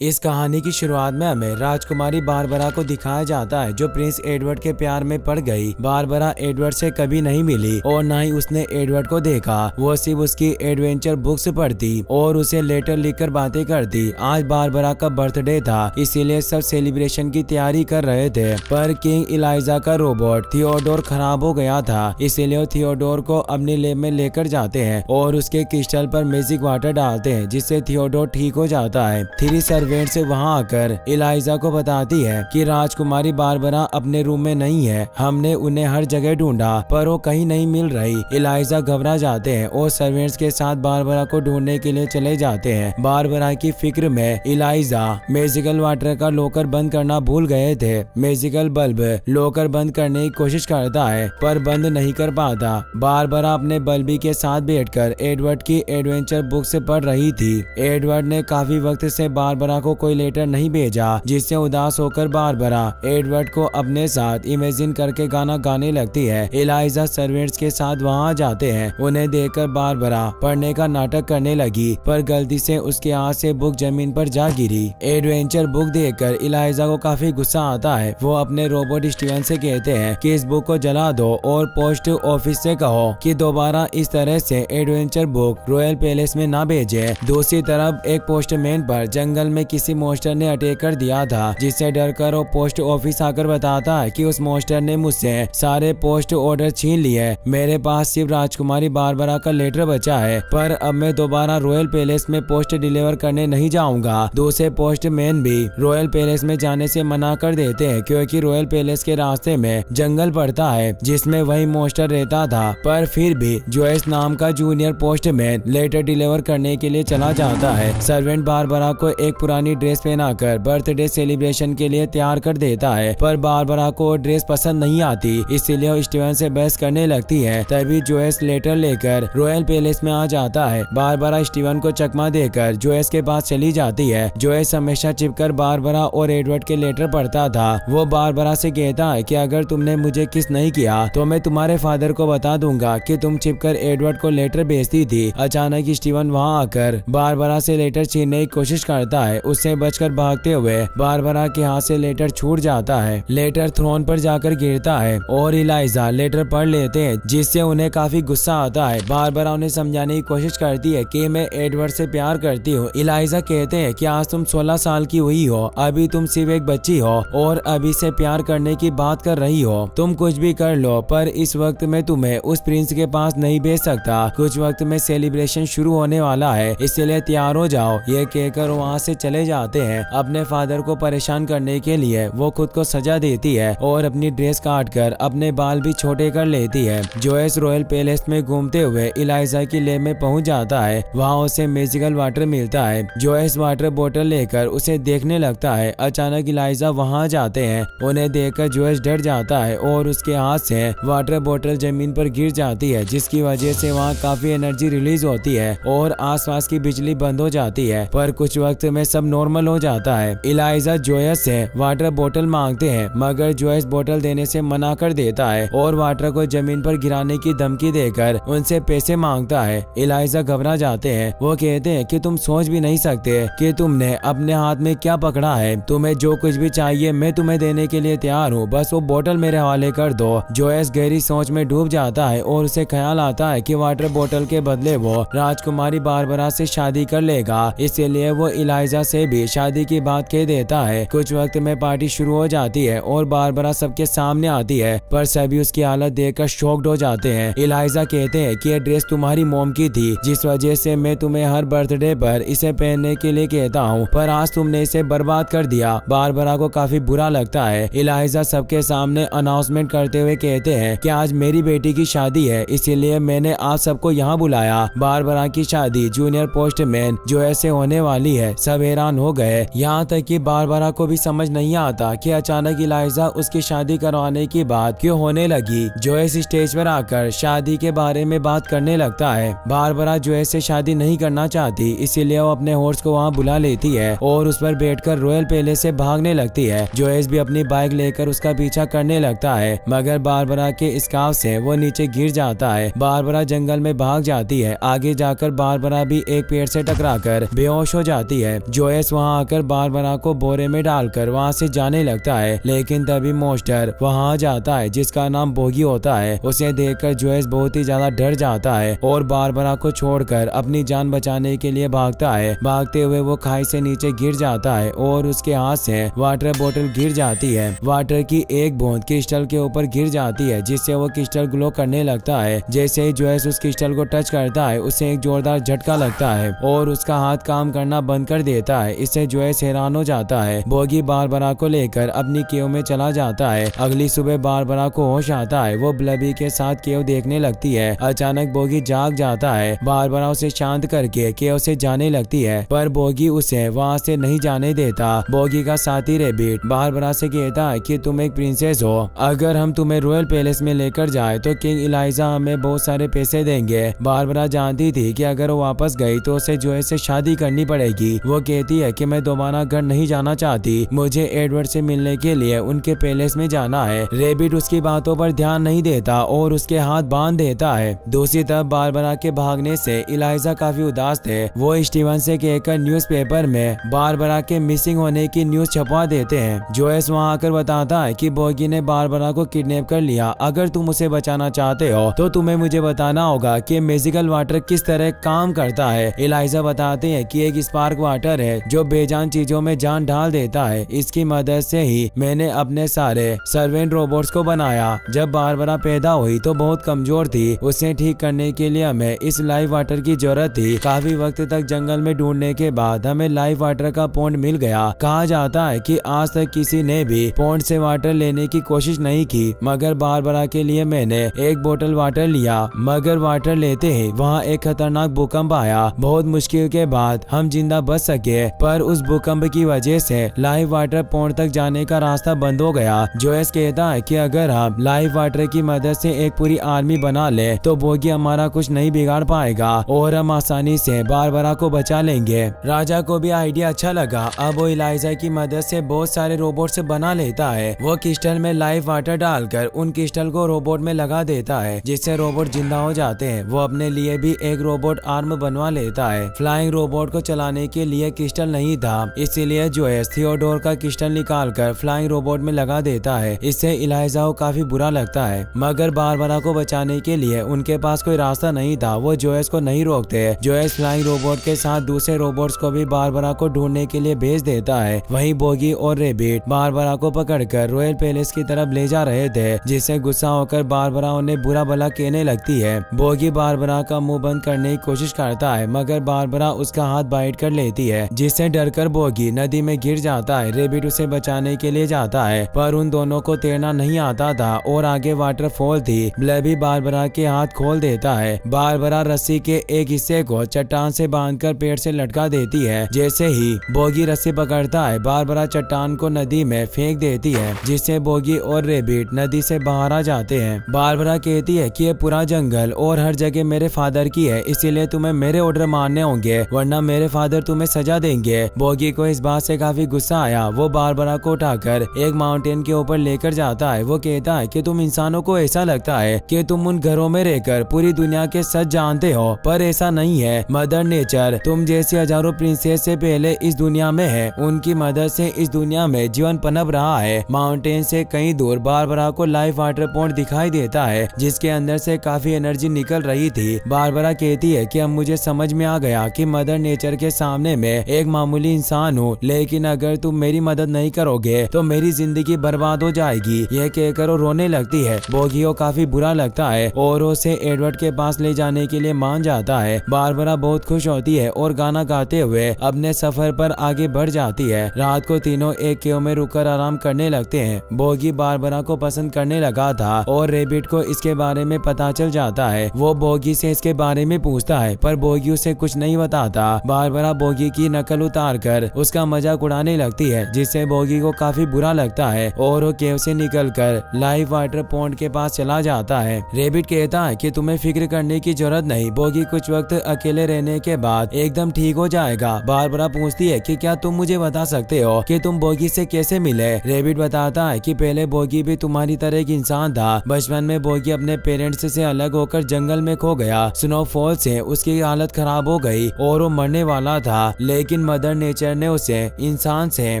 इस कहानी की शुरुआत में हमें राजकुमारी बारबरा को दिखाया जाता है जो प्रिंस एडवर्ड के प्यार में पड़ गई। बारबरा एडवर्ड से कभी नहीं मिली और न ही उसने एडवर्ड को देखा। वो सिर्फ उसकी एडवेंचर बुक्स पढ़ती और उसे लेटर लिखकर बातें करती। आज बारबरा का बर्थडे था, इसीलिए सब सेलिब्रेशन की तैयारी कर रहे थे, पर किंग इलाइजा का रोबोट थियोडोर खराब हो गया था। इसीलिए वो थियोडोर को अपनी लैब में लेकर जाते हैं और उसके क्रिस्टल पर मैजिक वाटर डालते हैं, जिससे थियोडोर ठीक हो जाता है। थ्री सर्वेंट से वहां आकर इलाइजा को बताती है कि राजकुमारी बारबरा अपने रूम में नहीं है। हमने उन्हें हर जगह ढूंढा पर वो कहीं नहीं मिल रही। इलाइजा घबरा जाते हैं और सर्वेंट्स के साथ बारबरा को ढूंढने के लिए चले जाते हैं। बारबरा की फिक्र में इलाइजा मैजिकल वाटर का लॉकर बंद करना भूल गए थे। मैजिकल बल्ब लॉकर बंद करने की कोशिश करता है पर बंद नहीं कर पाता। बारबरा अपने बल्बी के साथ बैठकर एडवर्ड की एडवेंचर बुक से पढ़ रही थी। एडवर्ड ने काफी वक्त से बारबरा को कोई लेटर नहीं भेजा, जिससे उदास होकर बारबरा एडवर्ड को अपने साथ इमेजिन करके गाना गाने लगती है। इलाइजा सर्वेंट्स के साथ वहां जाते हैं। उन्हें देखकर बारबरा पढ़ने का नाटक करने लगी, पर गलती से उसके हाथ से बुक जमीन पर जा गिरी। एडवेंचर बुक देखकर इलाइजा को काफी गुस्सा आता है। वो अपने रोबोट स्टीवन से कहते हैं कि इस बुक को जला दो और पोस्ट ऑफिस से कहो कि दोबारा इस तरह से एडवेंचर बुक रॉयल पैलेस में ना भेजे। दूसरी तरफ एक पोस्टमैन पर जंगल में किसी मॉन्स्टर ने अटैक कर दिया था, जिससे डरकर वो पोस्ट ऑफिस आकर बताता है कि उस मॉन्स्टर ने मुझसे सारे पोस्ट ऑर्डर छीन लिए। मेरे पास सिर्फ राजकुमारी बारबरा का लेटर बचा है, पर अब मैं दोबारा रॉयल पैलेस में पोस्ट डिलीवर करने नहीं जाऊंगा। दूसरे पोस्टमैन भी रॉयल पैलेस में जाने से मना कर देते हैं, क्योंकि रॉयल पैलेस के रास्ते में जंगल पड़ता है जिसमें वही मॉन्स्टर रहता था। पर फिर भी जोयस नाम का जूनियर पोस्टमैन लेटर डिलीवर करने के लिए चला जाता है। सर्वेंट बारबरा को एक पुरानी ड्रेस पहनाकर बर्थडे सेलिब्रेशन के लिए तैयार कर देता है, पर बारबरा को ड्रेस पसंद नहीं आती, इसीलिए वो स्टीवन से बहस करने लगती है। तभी जोयस लेटर लेकर रॉयल पैलेस में आ जाता है। बारबरा स्टीवन को चकमा देकर जोयस के पास चली जाती है। जोयस हमेशा छिपकर बारबरा और एडवर्ड के लेटर पढ़ता था। वो बारबरा से कहता है कि अगर तुमने मुझे किस नहीं किया तो मैं तुम्हारे फादर को बता दूंगा कि तुम छिपकर एडवर्ड को लेटर भेजती थी। अचानक स्टीवन वहां आकर बारबरा से लेटर छीनने की कोशिश करता है। उससे बचकर भागते हुए बारबरा के हाथ से लेटर छूट जाता है। लेटर थ्रोन पर जाकर गिरता है और इलाइजा लेटर पढ़ लेते हैं, जिससे उन्हें काफी गुस्सा आता है। बारबरा उन्हें समझाने की कोशिश करती है कि मैं एडवर्ड से प्यार करती हूँ। इलाइजा कहते हैं कि आज तुम 16 साल की हुई हो, अभी तुम सिर्फ एक बच्ची हो और अभी से प्यार करने की बात कर रही हो। तुम कुछ भी कर लो, पर इस वक्त मैं तुम्हें उस प्रिंस के पास नहीं भेज सकता। कुछ वक्त में सेलिब्रेशन शुरू होने वाला है, इसलिए तैयार हो जाओ। ये कहकर वहाँ से चले जाते हैं। अपने फादर को परेशान करने के लिए वो खुद को सजा देती है और अपनी ड्रेस काटकर अपने बाल भी छोटे कर लेती है। जोयस रॉयल पैलेस में घूमते हुए इलाइजा की लैब में पहुंच जाता है। वहाँ उसे मैजिकल वाटर मिलता है। जोयस वाटर बोतल लेकर उसे देखने लगता है। अचानक इलाइजा वहाँ जाते हैं। उन्हें देखकर जोयस डर जाता है और उसके हाथ से वाटर बोतल जमीन पर गिर जाती है, जिसकी वजह से वहाँ काफी एनर्जी रिलीज होती है और आसपास की बिजली बंद हो जाती है। पर कुछ वक्त में सब नॉर्मल हो जाता है। इलाइजा जोयस से वाटर बोतल मांगते हैं, मगर जोयस बोतल देने से मना कर देता है और वाटर को जमीन पर गिराने की धमकी देकर उनसे पैसे मांगता है। इलाइजा घबरा जाते हैं। वो कहते हैं कि तुम सोच भी नहीं सकते कि तुमने अपने हाथ में क्या पकड़ा है। तुम्हें जो कुछ भी चाहिए मैं तुम्हें देने के लिए तैयार हूँ, बस वो बोतल मेरे हवाले कर दो। जोयस गहरी सोच में डूब जाता है और उसे ख्याल आता है कि वाटर बोतल के बदले वो राजकुमारी बारबरा से शादी कर लेगा, इसलिए वो इलाइजा से भी शादी की बात कह देता है। कुछ वक्त में पार्टी शुरू हो जाती है और बारबरा सबके सामने आती है, पर सभी उसकी हालत देखकर शॉक्ड हो जाते हैं। इलाइजा कहते हैं कि यह ड्रेस तुम्हारी मॉम की थी, जिस वजह से मैं तुम्हें हर बर्थडे पर इसे पहनने के लिए कहता हूँ, पर आज तुमने इसे बर्बाद कर दिया। बारबरा को काफी बुरा लगता है। इलाइजा सबके सामने अनाउंसमेंट करते हुए कहते हैं कि आज मेरी बेटी की शादी है, इसीलिए मैंने आप सबको यहाँ बुलाया। बारबरा की शादी जूनियर पोस्टमैन जोयस से होने वाली है। सब हैरान हो गए, यहाँ तक कि बारबरा को भी समझ नहीं आता कि अचानक इलाइजा उसकी शादी करवाने की बात क्यों होने लगी। जोयस स्टेज पर आकर शादी के बारे में बात करने लगता है। बारबरा जोयस से शादी नहीं करना चाहती, इसीलिए वो अपने हॉर्स को वहाँ बुला लेती है और उस पर बैठकर रॉयल पैलेस से भागने लगती है। जोयस भी अपनी बाइक लेकर उसका पीछा करने लगता है, मगर बारबरा के स्कार्फ से वो नीचे गिर जाता है। बारबरा जंगल में भाग जाती है। आगे जाकर बारबरा भी एक पेड़ से टकराकर बेहोश हो जाती है। जोयस जोएस वहाँ आकर बारबरा को बोरे में डालकर वहाँ से जाने लगता है, लेकिन तभी मॉन्स्टर वहाँ जाता है जिसका नाम बोगी होता है। उसे देखकर जोएस बहुत ही ज्यादा डर जाता है और बारबरा को छोड़कर अपनी जान बचाने के लिए भागता है। भागते हुए वो खाई से नीचे गिर जाता है और उसके हाथ से वाटर बोतल गिर जाती है। वाटर की एक बूंद क्रिस्टल के ऊपर गिर जाती है जिससे वो क्रिस्टल ग्लो करने लगता है। जैसे ही जोएस उस क्रिस्टल को टच करता है उसे एक जोरदार झटका लगता है और उसका हाथ काम करना बंद कर देता है। इससे जोएस हैरान हो जाता है। बोगी बारबरा को लेकर अपनी केव में चला जाता है। अगली सुबह बारबरा को होश आता है। वो ब्लबी के साथ केव देखने लगती है। अचानक बोगी जाग जाता है। बारबरा उसे शांत करके केव से जाने लगती है, पर बोगी उसे वहाँ से नहीं जाने देता। बोगी का साथी रेबिट बारबरा से कहता है कि तुम एक प्रिंसेस हो, अगर हम तुम्हें रॉयल पैलेस में लेकर जाए तो किंग इलाइजा हमें बहुत सारे पैसे देंगे। बारबरा जानती थी कि अगर वो वापस गई तो उसे जोएस से शादी करनी पड़ेगी। वो कहती है कि मैं दोबारा घर नहीं जाना चाहती, मुझे एडवर्ड से मिलने के लिए उनके पैलेस में जाना है। रेबिट उसकी बातों पर ध्यान नहीं देता और उसके हाथ बांध देता है। दूसरी तरफ बारबरा के भागने से इलाइजा काफी उदास थे। वो स्टीवन से कहकर न्यूज़पेपर में बारबरा के मिसिंग होने की न्यूज छपवा देते हैं। जोएस वहाँ आकर बताता है कि बोगी ने बारबरा को किडनैप कर लिया। अगर तुम उसे बचाना चाहते हो तो तुम्हें मुझे बताना होगा कि मैजिकल वाटर किस तरह काम करता है। इलाइजा बताते हैं कि एक स्पार्क वाटर है जो बेजान चीजों में जान डाल देता है। इसकी मदद से ही मैंने अपने सारे सर्वेंट रोबोट्स को बनाया। जब बारबरा पैदा हुई तो बहुत कमजोर थी, उसे ठीक करने के लिए हमें इस लाइव वाटर की जरूरत थी। काफी वक्त तक जंगल में ढूंढने के बाद हमें लाइव वाटर का पॉन्ड मिल गया। कहा जाता है कि आज तक किसी ने भी पॉन्ड से वाटर लेने की कोशिश नहीं की, मगर बारबरा के लिए मैंने एक बोतल वाटर लिया। मगर वाटर लेते ही वहाँ एक खतरनाक भूकंप आया। बहुत मुश्किल के बाद हम जिंदा बच सके, पर उस भूकंप की वजह से लाइव वाटर पॉन्ड तक जाने का रास्ता बंद हो गया। जोएस कहता है कि अगर हम लाइव वाटर की मदद से एक पूरी आर्मी बना ले तो बोगी हमारा कुछ नहीं बिगाड़ पाएगा और हम आसानी से बारबरा को बचा लेंगे। राजा को भी आइडिया अच्छा लगा। अब वो इलाइजा की मदद से बहुत सारे रोबोट से बना लेता है। वो क्रिस्टल में लाइव वाटर डालकर उन क्रिस्टल को रोबोट में लगा देता है जिससे रोबोट जिंदा हो जाते हैं। वो अपने लिए भी एक रोबोट आर्म बनवा लेता है। फ्लाइंग रोबोट को चलाने के लिए क्रिस्टल नहीं था, इसीलिए जोएस थियोडोर का क्रिस्टल निकालकर फ्लाइंग रोबोट में लगा देता है। इससे इलाइजा को काफी बुरा लगता है, मगर बारबरा को बचाने के लिए उनके पास कोई रास्ता नहीं था। वो जोएस को नहीं रोकते। जोएस फ्लाइंग रोबोट के साथ दूसरे रोबोट्स को भी बारबरा को ढूंढने के लिए भेज देता है। वहीं बोगी और रेबिट बारबरा को पकड़कर रॉयल पैलेस की तरफ ले जा रहे थे, जिससे गुस्सा होकर बारबरा उन्हें बुरा भला कहने लगती है। बोगी बारबरा का मुंह बंद करने की कोशिश करता है, मगर बारबरा उसका हाथ बाइट कर लेती है, जिससे डरकर बोगी नदी में गिर जाता है। रेबिट उसे बचाने के लिए जाता है, पर उन दोनों को तैरना नहीं आता था और आगे वाटरफॉल थी। ब्लबी बारबरा के हाथ खोल देता है। बारबरा रस्सी के एक हिस्से को चट्टान से बांधकर पेड़ से लटका देती है। जैसे ही बोगी रस्सी पकड़ता है, बारबरा चट्टान को नदी में फेंक देती है, जिससे बोगी और रेबिट नदी से बाहर आ जाते हैं। बारबरा कहती है कि ये पूरा जंगल और हर जगह मेरे फादर की है, इसीलिए तुम्हें मेरे ऑर्डर मानने होंगे, वरना मेरे फादर तुम्हें सजा देंगे। बोगी को इस बात से काफी गुस्सा आया। वो बारबरा को उठाकर एक माउंटेन के ऊपर लेकर जाता है। वो कहता है कि तुम इंसानों को ऐसा लगता है कि तुम उन घरों में रहकर पूरी दुनिया के सच जानते हो, पर ऐसा नहीं है। मदर नेचर तुम जैसी हजारों प्रिंसेस से पहले इस दुनिया में है, उनकी मदद से इस दुनिया में जीवन पनप रहा है। माउंटेन से कहीं दूर बारबरा को लाइव वाटर पॉन्ड दिखाई देता है, जिसके अंदर से काफी एनर्जी निकल रही थी। बारबरा कहती है कि अब मुझे समझ में आ गया कि मदर नेचर के सामने मैं एक मामूली इंसान हूँ, लेकिन अगर तुम मेरी मदद नहीं करोगे तो मेरी जिंदगी बर्बाद हो जाएगी। यह कहकर वो रोने लगती है। बोगी को काफी बुरा लगता है और उसे एडवर्ड के पास ले जाने के लिए मान जाता है। बारबरा बहुत खुश होती है और गाना गाते हुए अपने सफर पर आगे बढ़ जाती है। रात को तीनों एक केव में रुककर आराम करने लगते हैं। बोगी बारबरा को पसंद करने लगा था और रेबिट को इसके बारे में पता चल जाता है। वो बोगी से इसके बारे में पूछता है, पर बोगी उसे कुछ नहीं बताता। बारबरा बोगी की नकल उतार कर उसका मजाक उड़ाने लगती है, जिससे बोगी को काफी बुरा लगता है और वो केव से निकलकर लाइव वाटर पॉन्ड के पास चला जाता है। रेबिट कहता है कि तुम्हें फिक्र करने की जरूरत नहीं, बोगी कुछ वक्त अकेले रहने के बाद एकदम ठीक हो जाएगा। बारबरा पूछती है कि क्या तुम मुझे बता सकते हो कि तुम बोगी से कैसे मिले। रेबिट बताता है कि पहले बोगी भी तुम्हारी तरह एक इंसान था। बचपन में बोगी अपने पेरेंट्स से अलग होकर जंगल में खो गया। स्नोफॉल से उसकी हालत खराब हो गई और वो मरने वाला था, लेकिन लेकिन मदर नेचर ने उसे इंसान से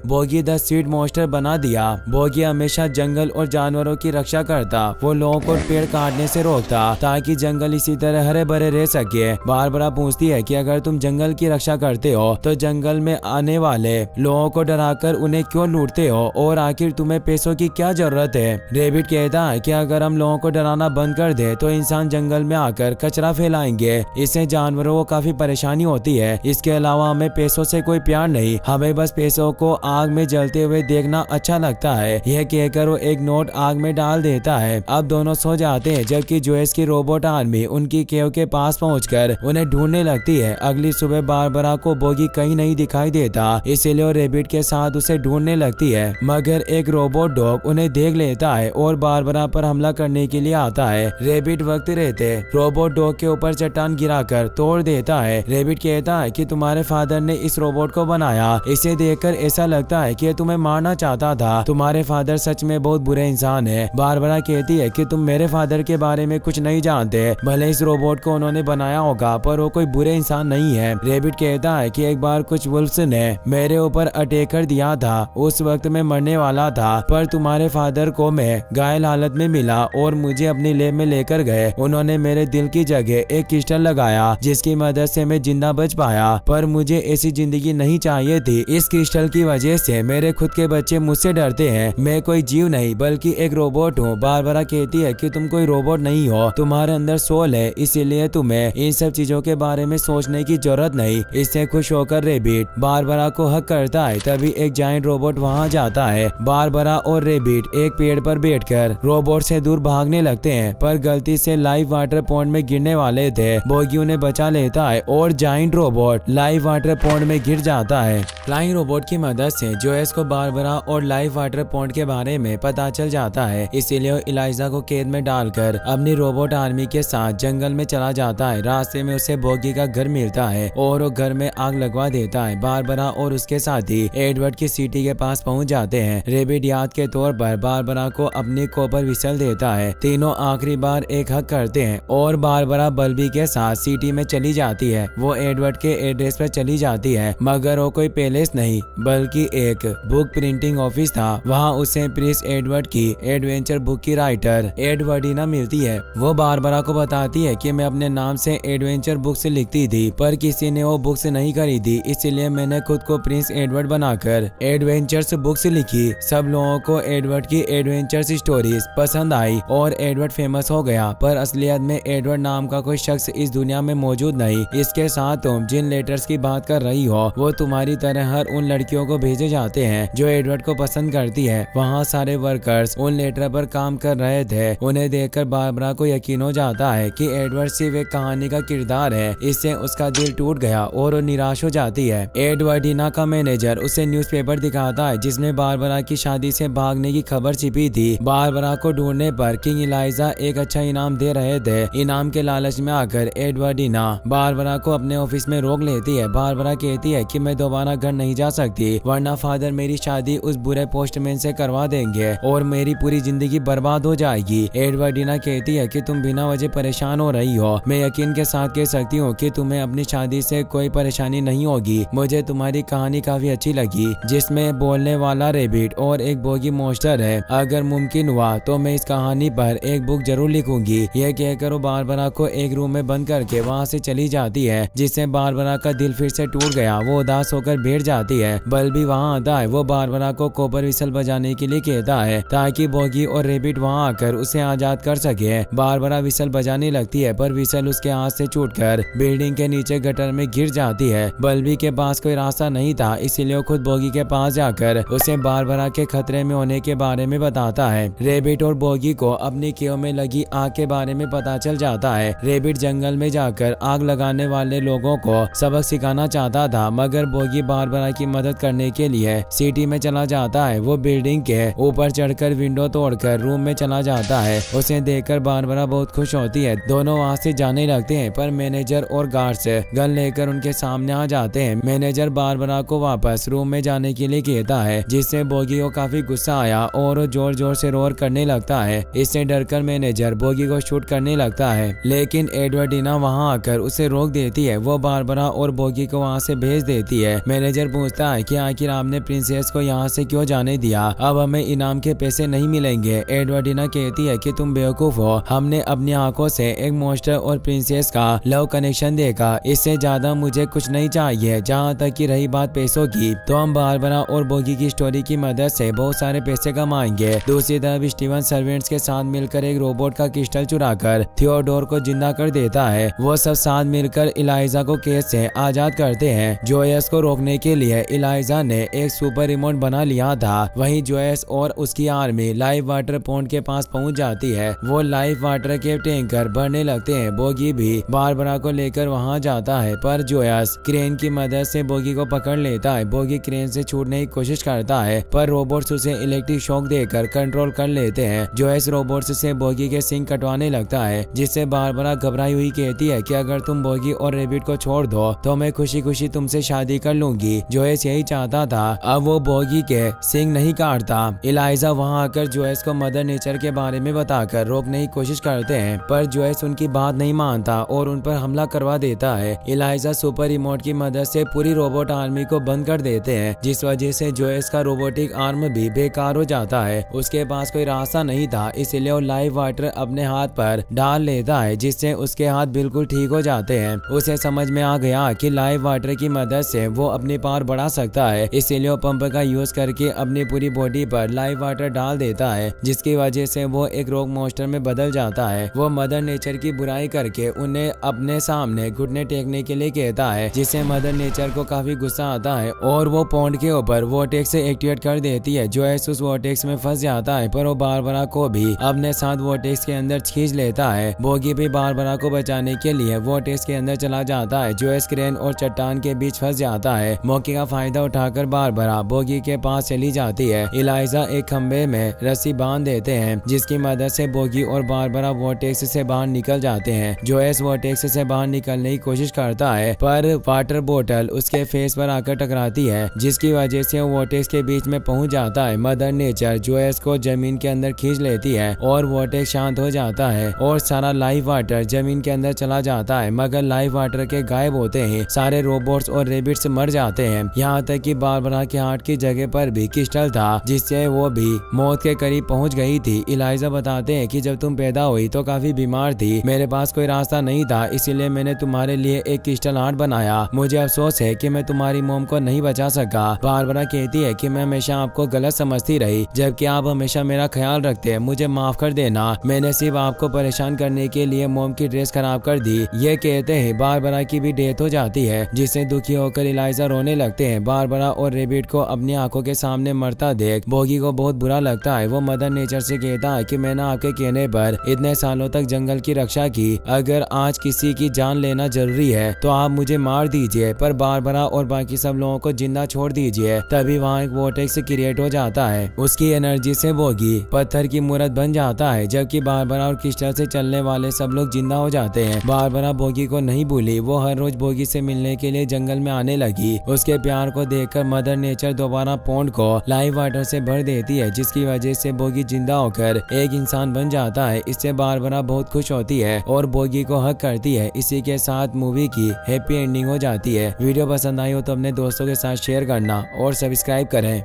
बोगी द स्वीट मॉन्स्टर बना दिया। बोगी हमेशा जंगल और जानवरों की रक्षा करता। वो लोगों को पेड़ काटने से रोकता ताकि जंगल इसी तरह हरे भरे रह सके। बारबरा पूछती है कि अगर तुम जंगल की रक्षा करते हो तो जंगल में आने वाले लोगों को डराकर उन्हें क्यों लूटते हो, और आखिर तुम्हें पैसों की क्या जरूरत है। रेबिट कहता है कि अगर हम लोगों को डराना बंद कर दे तो इंसान जंगल में आकर कचरा फैलाएंगे, इससे जानवरों को काफी परेशानी होती है। इसके अलावा हमें पैसों से कोई प्यार नहीं, हमें बस पैसों को आग में जलते हुए देखना अच्छा लगता है। यह कहकर वो एक नोट आग में डाल देता है। अब दोनों सो जाते हैं, जबकि जोएस की रोबोट आर्मी उनकी केव के पास पहुंचकर उन्हें ढूंढने लगती है। अगली सुबह बारबरा को बोगी कहीं नहीं दिखाई देता, इसीलिए वो रेबिट के साथ उसे ढूंढने लगती है। मगर एक रोबोट डॉग उन्हें देख लेता है और बारबरा पर हमला करने के लिए आता है। रेबिट वक्त रहते रोबोट डॉग के ऊपर चट्टान गिराकर तोड़ देता है। रेबिट कहता है कि तुम्हारे फादर ने इस रोबोट को बनाया, इसे देखकर ऐसा लगता है कि तुम्हें मारना चाहता था। तुम्हारे फादर सच में बहुत बुरे इंसान है। बारबरा कहती है कि तुम मेरे फादर के बारे में कुछ नहीं जानते, भले इस रोबोट को उन्होंने बनाया होगा पर वो कोई बुरे इंसान नहीं है। रेबिट कहता है कि एक बार कुछ वुल्फ्स ने मेरे ऊपर अटैक कर दिया था, उस वक्त मैं मरने वाला था, पर तुम्हारे फादर को मैं घायल हालत में मिला और मुझे अपनी लैब में लेकर गए। उन्होंने मेरे दिल की जगह एक क्रिस्टल लगाया जिसकी मदद से मैं जिंदा बच पाया, पर मुझे ऐसी जिंदगी नहीं चाहिए थी। इस क्रिस्टल की वजह से मेरे खुद के बच्चे मुझसे डरते हैं। मैं कोई जीव नहीं बल्कि एक रोबोट हूँ। बारबरा कहती है कि तुम कोई रोबोट नहीं हो, तुम्हारे अंदर सोल है, इसीलिए तुम्हें इन सब चीजों के बारे में सोचने की जरूरत नहीं। इससे खुश होकर रेबिट बारबरा को हक करता है। तभी एक जायंट रोबोट वहाँ जाता है। बारबरा और रेबिट एक पेड़ पर बैठकर रोबोट से दूर भागने लगते हैं, पर गलती से लाइव वाटर पॉन्ड में गिरने वाले थे। बोगी उन्हें बचा लेता है और giant robot live water pond में गिर जाता है। फ्लाइंग रोबोट की मदद से जोएस को बारबरा और लाइव वाटर पॉन्ड के बारे में पता चल जाता है, इसीलिए वो इलाइजा को कैद में डालकर अपनी रोबोट आर्मी के साथ जंगल में चला जाता है। रास्ते में उसे बोगी का घर मिलता है और वो घर में आग लगवा देता है। बारबरा और उसके साथी एडवर्ड की सिटी के पास पहुंच जाते हैं। रेबिट याद के तौर पर बारबरा को अपनी कॉपर विसल देता है। तीनों आखिरी बार एक हक करते हैं और बारबरा बल्बी के साथ सिटी में चली जाती है। वो एडवर्ड के एड्रेस पर चली जाती है, मगर वो कोई पैलेस नहीं बल्कि एक बुक प्रिंटिंग ऑफिस था। वहाँ उसे प्रिंस एडवर्ड की एडवेंचर बुक की राइटर एडवर्डिना मिलती है। वो बारबरा को बताती है कि मैं अपने नाम से एडवेंचर बुक्स लिखती थी, पर किसी ने वो बुक्स नहीं खरीदी, इसलिए मैंने खुद को प्रिंस एडवर्ड बनाकर एडवेंचर्स बुक्स लिखी। सब लोगों को एडवर्ड की एडवेंचर्स स्टोरीज पसंद आई और एडवर्ड फेमस हो गया, पर असलियत में एडवर्ड नाम का कोई शख्स इस दुनिया में मौजूद नहीं। इसके साथ तुम जिन लेटर्स की बात कर रही हो वो तुम्हारी तरह हर उन लड़कियों को भेजे जाते हैं जो एडवर्ड को पसंद करती है। वहाँ सारे वर्कर्स उन लेटर पर काम कर रहे थे। उन्हें देखकर बारबरा को यकीन हो जाता है कि एडवर्ड सिर्फ एक कहानी का किरदार है। इससे उसका दिल टूट गया और वो निराश हो जाती है। एडवर्डिना का मैनेजर उसे न्यूज़पेपर दिखाता है जिसमें बारबरा की शादी से भागने की खबर छिपी थी। बारबरा को ढूंढने पर किंग इलाइजा एक अच्छा इनाम दे रहे थे। इनाम के लालच में आकर एडवर्डिना बारबरा को अपने ऑफिस में रोक लेती है। बारबरा कहती है कि मैं दोबारा घर नहीं जा सकती, वरना फादर मेरी शादी उस बुरे पोस्टमैन से करवा देंगे और मेरी पूरी जिंदगी बर्बाद हो जाएगी। एडवर्डिना कहती है कि तुम बिना वजह परेशान हो रही हो। मैं यकीन के साथ कह सकती हूँ कि तुम्हें अपनी शादी से कोई परेशानी नहीं होगी। मुझे तुम्हारी कहानी काफी अच्छी लगी, जिसमें बोलने वाला रेबिट और एक बोगी मॉन्स्टर है। अगर मुमकिन हुआ तो मैं इस कहानी पर एक बुक जरूर लिखूंगी। यह कहकर वो बारबरा को एक रूम में बंद करके वहाँ से चली जाती है, जिससे बारबरा का दिल फिर से टूट गया। वो उदास होकर बैठ जाती है। बल्बी वहाँ आता है। वो बारबरा को कॉपर विसल बजाने के लिए कहता है ताकि बोगी और रेबिट वहाँ आकर उसे आजाद कर सके। बारबरा विसल बजाने लगती है, पर विसल उसके हाथ से छूटकर बिल्डिंग के नीचे गटर में गिर जाती है। बल्बी के पास कोई रास्ता नहीं था, इसीलिए वो खुद बोगी के पास जाकर उसे बारबरा के खतरे में होने के बारे में बताता है। रेबिट और बोगी को अपनी केव में लगी आग के बारे में पता चल जाता है। रेबिट जंगल में जाकर आग लगाने वाले लोगों को सबक सिखाना चाहता था, मगर बोगी बारबरा की मदद करने के लिए सिटी में चला जाता है। वो बिल्डिंग के ऊपर चढ़कर विंडो तोड़कर रूम में चला जाता है। उसे देखकर बारबरा बहुत खुश होती है। दोनों वहाँ से जाने लगते हैं, पर मैनेजर और गार्ड्स गन लेकर उनके सामने आ जाते हैं। मैनेजर बारबरा को वापस रूम में जाने के लिए कहता है, जिससे बोगी को काफी गुस्सा आया और वो जोर जोर से रोर करने लगता है। इससे डरकर मैनेजर बोगी को शूट करने लगता है, लेकिन एडवर्डिना वहाँ आकर उसे रोक देती है। वो बारबरा और बोगी को वहाँ से भेज देती है। मैनेजर पूछता है कि आखिर आपने प्रिंसेस को यहाँ से क्यों जाने दिया, अब हमें इनाम के पैसे नहीं मिलेंगे। एडवर्डीना कहती है कि तुम बेवकूफ हो, हमने अपनी आंखों से एक मॉन्स्टर और प्रिंसेस का लव कनेक्शन देखा, इससे ज्यादा मुझे कुछ नहीं चाहिए। जहाँ तक की रही बात पैसों की, तो हम बारबरा और बोगी की स्टोरी की मदद से बहुत सारे पैसे कमाएंगे। दूसरी तरफ स्टीवन सर्वेंट्स के साथ मिलकर एक रोबोट का क्रिस्टल चुराकर थियोडोर को जिंदा कर देता है। वो सब साथ मिलकर इलाइजा को केस से आजाद करते हैं। जोयस को रोकने के लिए इलाइजा ने एक सुपर रिमोट बना लिया था। वहीं जोयस और उसकी आर्मी लाइव वाटर पॉन्ड के पास पहुंच जाती है। वो लाइव वाटर के टैंकर भरने लगते हैं। बोगी भी बारबरा को लेकर वहां जाता है, पर जोयस क्रेन की मदद से बोगी को पकड़ लेता है। बोगी क्रेन से छूटने की कोशिश करता है, पर रोबोट्स उसे इलेक्ट्रिक शॉक देकर कंट्रोल कर लेते हैं। जोयस रोबोट्स से बोगी के सिंग कटवाने लगता है, जिससे बारबरा घबराई हुई कहती है कि अगर तुम बोगी और रेबिट को छोड़ दो तो मैं खुशी खुशी तुमसे शादी कर लूंगी। जोयस यही चाहता था, अब वो बोगी के सिंग नहीं काटता। इलाइजा वहां आकर जोयस को मदर नेचर के बारे में बताकर रोकने की कोशिश करते हैं, पर जोयस उनकी बात नहीं मानता और उन पर हमला करवा देता है। इलाइजा सुपर रिमोट की मदद से पूरी रोबोट आर्मी को बंद कर देते हैं, जिस वजह से जोयस का रोबोटिक आर्म भी बेकार हो जाता है। उसके पास कोई रास्ता नहीं था, इसलिए वो लाइव वाटर अपने हाथ पर डाल लेता है, जिससे उसके हाथ बिल्कुल ठीक हो जाते हैं। उसे समझ में आ गया कि लाइव वाटर की मदद से वो अपनी पावर बढ़ा सकता है, इसीलिए वो पंप का यूज करके अपनी पूरी बॉडी पर लाइव वाटर डाल देता है, जिसकी वजह से वो एक रॉक मॉन्स्टर में बदल जाता है। वो मदर नेचर की बुराई करके उन्हें अपने सामने घुटने टेकने के लिए कहता है, जिससे मदर नेचर को काफी गुस्सा आता है और वो पॉन्ड के ऊपर वोटेक्स से एक्टिवेट कर देती है। जोयस उस वोटेक्स में फंस जाता है, पर वो बारबरा को भी अपने साथ वोटेक्स के अंदर खींच लेता है। बोगी भी बारबरा को बचाने के लिए वोटेक्स के अंदर चला जाता है। जोयस क्रेन और चट्टान के बीच फंस जाता है। मौके का फायदा उठाकर बारबरा बोगी के पास चली जाती है। इलाइजा एक खंबे में रस्सी बांध देते हैं, जिसकी मदद से बोगी और बारबरा वोटेक्स से बाहर निकल जाते हैं। जोयस वोटेक्स से बाहर निकलने की कोशिश करता है, पर वाटर बोतल उसके फेस पर आकर टकराती है, जिसकी वजह से वो वोटेक्स के बीच में पहुंच जाता है। मदर नेचर जोयस को जमीन के अंदर खींच लेती है और वोटेक्स शांत हो जाता है और सारा लाइव वाटर जमीन के अंदर चला जाता है। मगर लाइव वाटर के गायब होते ही सारे रोबोट्स और रेबिट्स मर जाते हैं। यहाँ तक कि बारबरा के हार्ट की जगह पर भी क्रिस्टल था, जिससे वो भी मौत के करीब पहुंच गई थी। इलाइजा बताते हैं कि जब तुम पैदा हुई तो काफी बीमार थी, मेरे पास कोई रास्ता नहीं था, इसीलिए मैंने तुम्हारे लिए एक क्रिस्टल हार्ट बनाया। मुझे अफसोस है कि मैं तुम्हारी मोम को नहीं बचा सका। बारबरा कहती है कि मैं हमेशा आपको गलत समझती रही, जबकि आप हमेशा मेरा ख्याल रखते हैं, मुझे माफ कर देना, मैंने सिर्फ आपको परेशान करने के लिए मोम की ड्रेस खराब कर दी। ये कहते हैं बारबरा की भी डेथ हो जाती है, जिससे दुखी होकर इलाइजा रोने लगते हैं। बारबरा और रेबिट को अपनी आंखों के सामने मरता देख बोगी को बहुत बुरा लगता है। वो मदर नेचर से कहता है कि मैंने आपके कहने पर इतने सालों तक जंगल की रक्षा की, अगर आज किसी की जान लेना जरूरी है तो आप मुझे मार दीजिए, पर बारबरा और बाकी सब लोगों को जिंदा छोड़ दीजिए। तभी वहाँ एक वोटेक्स क्रिएट हो जाता है। उसकी एनर्जी से बोगी पत्थर की मूर्त बन जाता है, जबकि बारबरा और क्रिस्टल से चलने वाले सब लोग जिंदा हो जाते हैं। बारबरा बोगी को नहीं भूली, वो हर रोज बोगी से मिलने के लिए जंगल में आने लगी। उसके प्यार को देखकर मदर नेचर दोबारा पॉन्ड को लाइव वाटर से भर देती है, जिसकी वजह से बोगी जिंदा होकर एक इंसान बन जाता है। इससे बारबरा बहुत खुश होती है और बोगी को हक करती है। इसी के साथ मूवी की हैप्पी एंडिंग हो जाती है। वीडियो पसंद आई हो तो अपने दोस्तों के साथ शेयर करना और सब्सक्राइब करें।